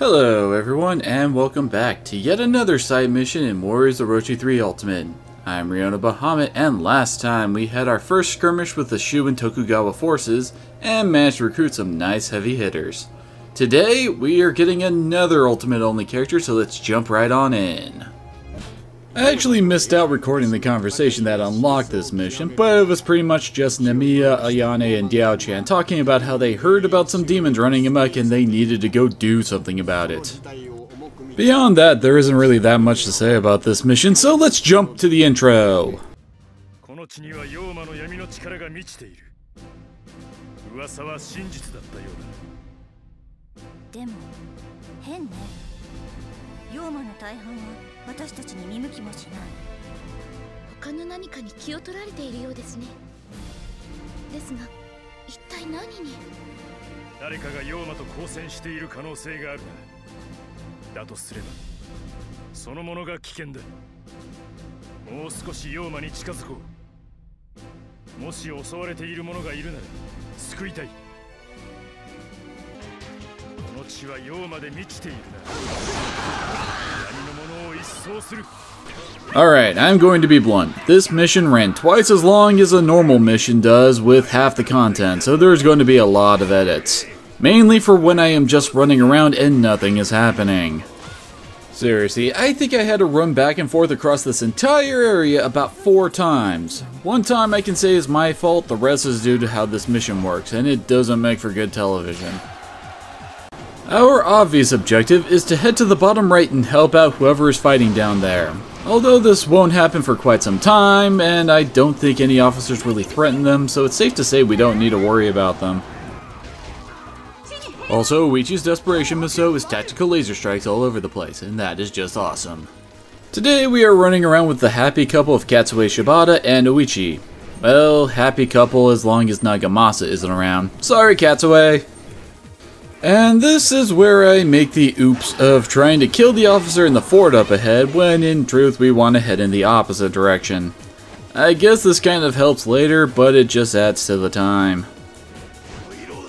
Hello everyone, and welcome back to yet another side mission in Warriors Orochi 3 Ultimate. I'm Riona Bahamut, and last time we had our first skirmish with the Shu and Tokugawa forces, and managed to recruit some nice heavy hitters. Today, we are getting another Ultimate only character, so let's jump right on in. I actually missed out recording the conversation that unlocked this mission, but it was pretty much just Namiya, Ayane, and Diao-chan talking about how they heard about some demons running amok and they needed to go do something about it. Beyond that, there isn't really that much to say about this mission, so let's jump to the intro. Alright, I'm going to be blunt. This mission ran twice as long as a normal mission does with half the content, so there's going to be a lot of edits. Mainly for when I am just running around and nothing is happening. Seriously, I think I had to run back and forth across this entire area about 4 times. One time I can say is my fault, the rest is due to how this mission works, and it doesn't make for good television. Our obvious objective is to head to the bottom right and help out whoever is fighting down there. Although this won't happen for quite some time, and I don't think any officers really threaten them, so it's safe to say we don't need to worry about them. Also, Oichi's Desperation Musou is tactical laser strikes all over the place, and that is just awesome. Today we are running around with the happy couple of Katsuei, Shibata, and Oichi. Well, happy couple as long as Nagamasa isn't around. Sorry, Katsuei! And this is where I make the oops of trying to kill the officer in the fort up ahead, when in truth we want to head in the opposite direction. I guess this kind of helps later, but it just adds to the time.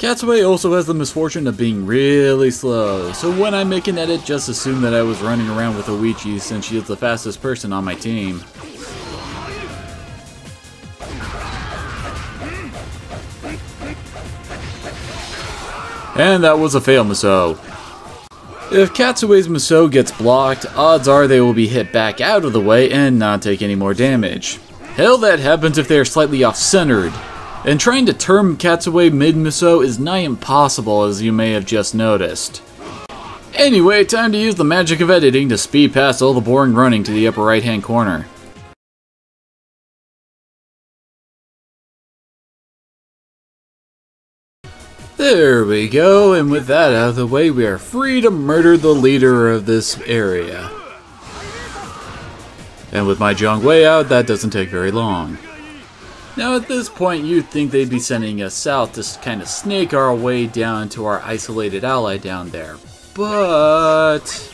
Katsuei also has the misfortune of being really slow, so when I make an edit, just assume that I was running around with Oichi since she is the fastest person on my team. And that was a fail Musou. If Katsuei's Musou gets blocked, odds are they will be hit back out of the way and not take any more damage. Hell, that happens if they are slightly off-centered. And trying to turn Katsuei mid-Musou is nigh impossible, as you may have just noticed. Anyway, time to use the magic of editing to speed past all the boring running to the upper right-hand corner. There we go, and with that out of the way, we are free to murder the leader of this area. And with my Jiang way out, that doesn't take very long. Now at this point, you'd think they'd be sending us south to kind of snake our way down to our isolated ally down there. But...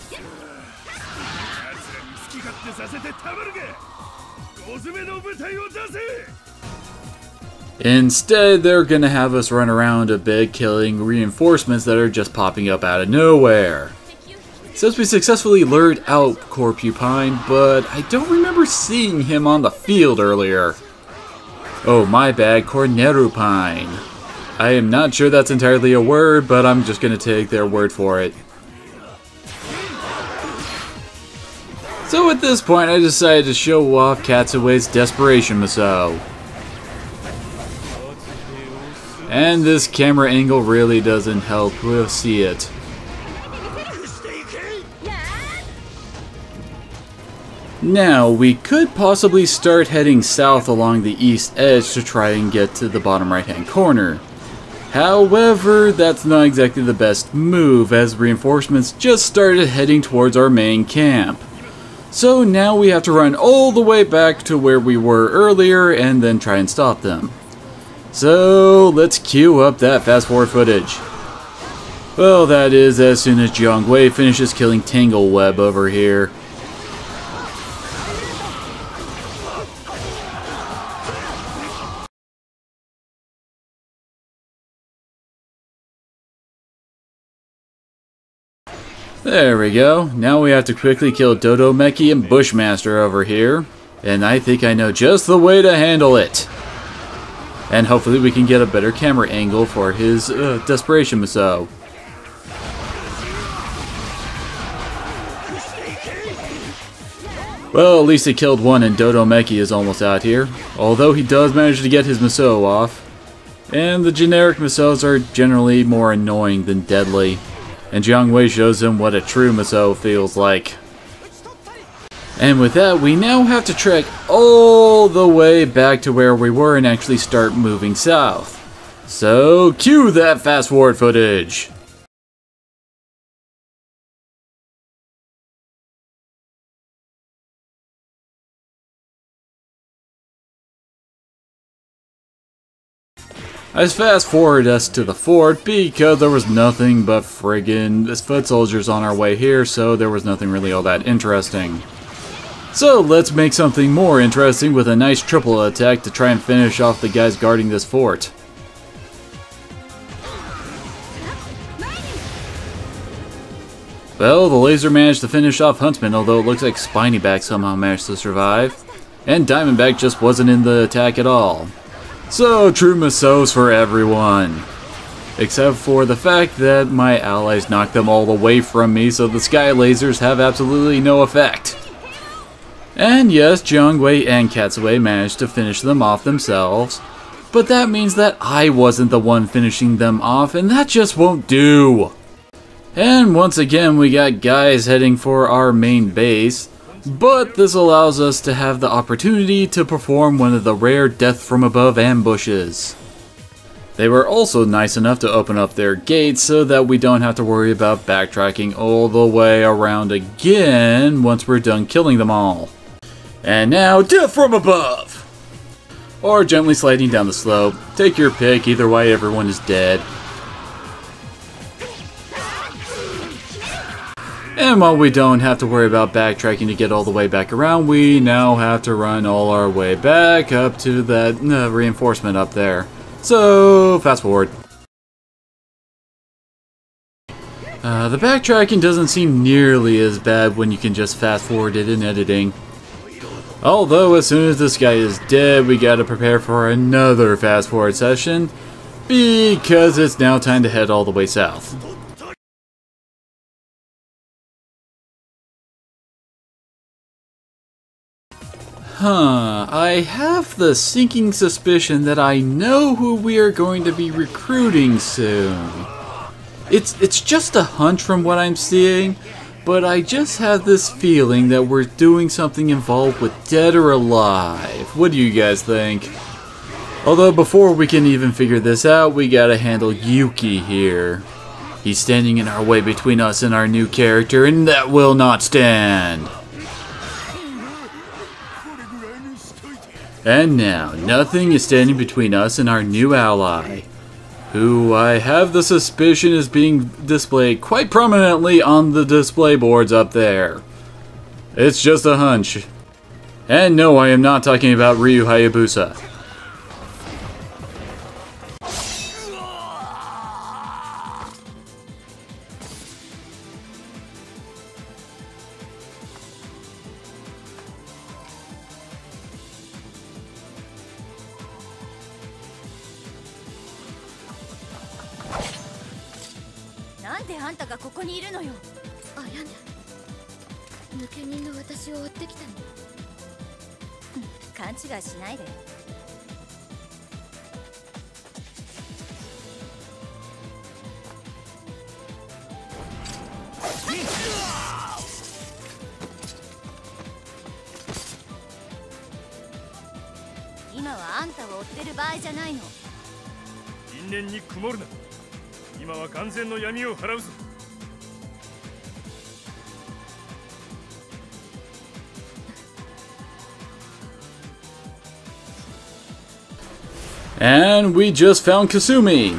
instead, they're gonna have us run around a bit, killing reinforcements that are just popping up out of nowhere. Since we successfully lured out Corpupine, but I don't remember seeing him on the field earlier. Oh, my bad, Cornerupine. I am not sure that's entirely a word, but I'm just gonna take their word for it. So at this point, I decided to show off Katsuei's Desperation Musou. And this camera angle really doesn't help, we'll see it. Now, we could possibly start heading south along the east edge to try and get to the bottom right hand corner. However, that's not exactly the best move, as reinforcements just started heading towards our main camp. So now we have to run all the way back to where we were earlier and then try and stop them. So let's cue up that fast forward footage. Well, that is as soon as Jiang Wei finishes killing Tangleweb over here. There we go. Now we have to quickly kill Dodo Meki and Bushmaster over here. And I think I know just the way to handle it. And hopefully we can get a better camera angle for his Desperation Musou. Well, at least he killed one and Dodo Meki is almost out here. Although he does manage to get his Musou off. And the generic Musous are generally more annoying than deadly. And Jiang shows him what a true Musou feels like. And with that, we now have to trek all the way back to where we were and actually start moving south. So, cue that fast forward footage! I fast forward us to the fort because there was nothing but friggin' foot soldiers on our way here, so there was nothing really all that interesting. So let's make something more interesting with a nice triple attack to try and finish off the guys guarding this fort. Well, the laser managed to finish off Huntsman, although it looks like Spinyback somehow managed to survive. And Diamondback just wasn't in the attack at all. So, true Musous for everyone. Except for the fact that my allies knocked them all away from me, so the sky lasers have absolutely no effect. And yes, Jiang and Katsuei managed to finish them off themselves. But that means that I wasn't the one finishing them off, and that just won't do. And once again, we got guys heading for our main base. But this allows us to have the opportunity to perform one of the rare death from above ambushes. They were also nice enough to open up their gates so that we don't have to worry about backtracking all the way around again once we're done killing them all. And now, death from above! Or gently sliding down the slope. Take your pick, either way everyone is dead. And while we don't have to worry about backtracking to get all the way back around, we now have to run all our way back up to that reinforcement up there. So, fast forward. The backtracking doesn't seem nearly as bad when you can just fast forward it in editing. Although, as soon as this guy is dead, we gotta prepare for another fast forward session, because it's now time to head all the way south. I have the sinking suspicion that I know who we are going to be recruiting soon. It's just a hunch from what I'm seeing, but I just have this feeling that we're doing something involved with Dead or Alive. What do you guys think? Although before we can even figure this out, we gotta handle Yuki here. He's standing in our way between us and our new character, and that will not stand. And now, nothing is standing between us and our new ally, who I have the suspicion is being displayed quite prominently on the display boards up there. It's just a hunch. And no, I am not talking about Ryu Hayabusa. And we just found Kasumi.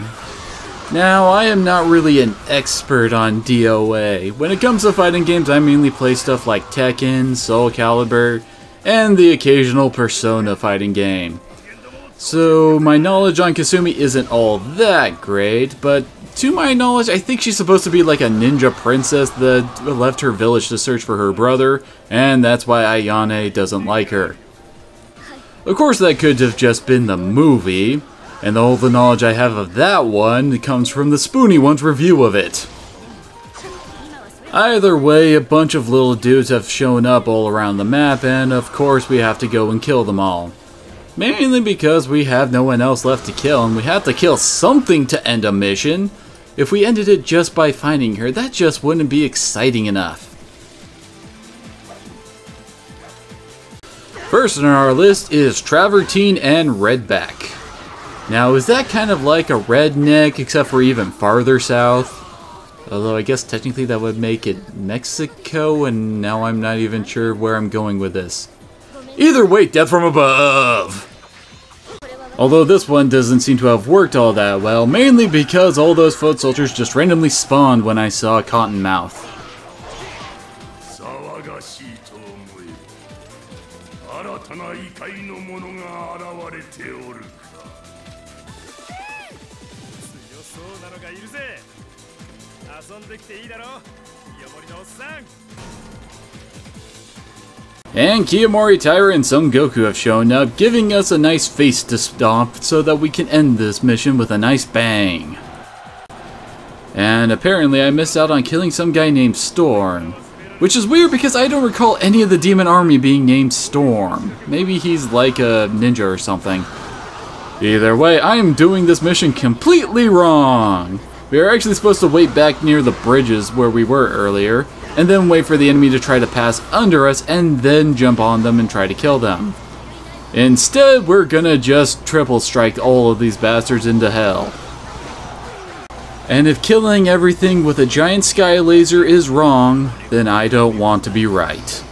Now, I am not really an expert on DOA. When it comes to fighting games, I mainly play stuff like Tekken, Soul Calibur, and the occasional Persona fighting game. So my knowledge on Kasumi isn't all that great, but To my knowledge, I think she's supposed to be like a ninja princess that left her village to search for her brother, and that's why Ayane doesn't like her. Of course, that could have just been the movie, and all the knowledge I have of that one comes from the Spoony One's review of it. Either way, a bunch of little dudes have shown up all around the map, and of course we have to go and kill them all. Mainly because we have no one else left to kill, and we have to kill something to end a mission. If we ended it just by finding her, that just wouldn't be exciting enough. First on our list is Travertine and Redback. Now, is that kind of like a redneck, except for even farther south? Although I guess technically that would make it Mexico, and now I'm not even sure where I'm going with this. Either way, death from above! Although this one doesn't seem to have worked all that well, mainly because all those foot soldiers just randomly spawned when I saw Cottonmouth. And Kiyomori, Taira, and Son Goku have shown up, giving us a nice face to stomp so that we can end this mission with a nice bang. And apparently I missed out on killing some guy named Storm. Which is weird because I don't recall any of the demon army being named Storm. Maybe he's like a ninja or something. Either way, I am doing this mission completely wrong. We are actually supposed to wait back near the bridges where we were earlier, and then wait for the enemy to try to pass under us, and then jump on them and try to kill them. Instead, we're gonna just triple strike all of these bastards into hell. And if killing everything with a giant sky laser is wrong, then I don't want to be right.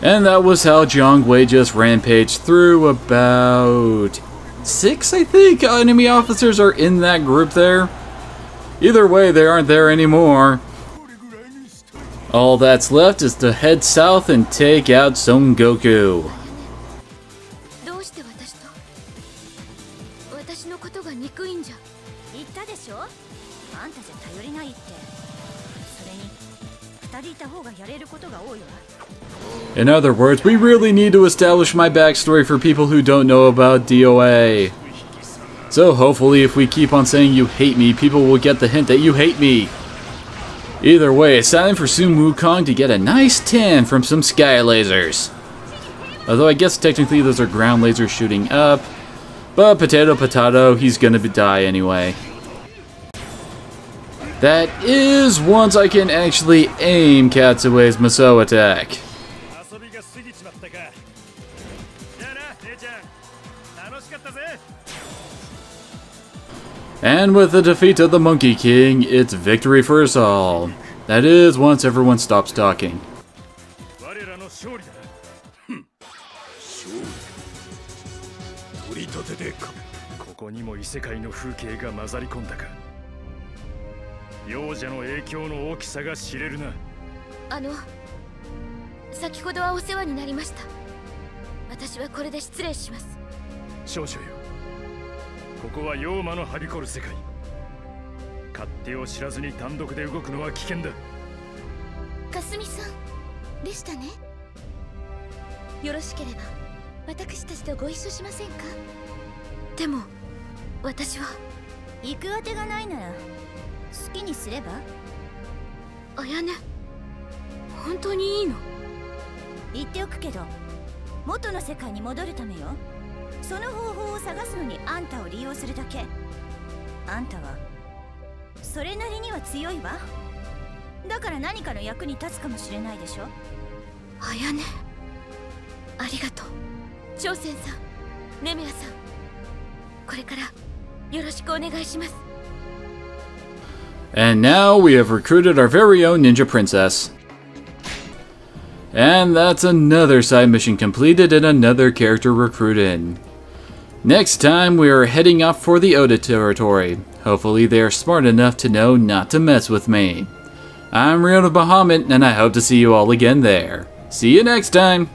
And that was how Jiang just rampaged through. About 6, I think, enemy officers are in that group there. Either way, they aren't there anymore. All that's left is to head south and take out Son Goku. In other words, we really need to establish my backstory for people who don't know about DOA. So hopefully if we keep on saying you hate me, people will get the hint that you hate me. Either way, it's time for Sun Wukong to get a nice tan from some sky lasers. Although I guess technically those are ground lasers shooting up. But potato, he's gonna die anyway. That is once I can actually aim Katsuei's Musou attack. And with the defeat of the Monkey King, it's victory for us all. That is, once everyone stops talking. And now we have recruited our very own ninja princess. And that's another side mission completed and another character recruited. Next time we are heading off for the Oda territory. Hopefully they are smart enough to know not to mess with me. I'm Rion of Bahamut, and I hope to see you all again there. See you next time!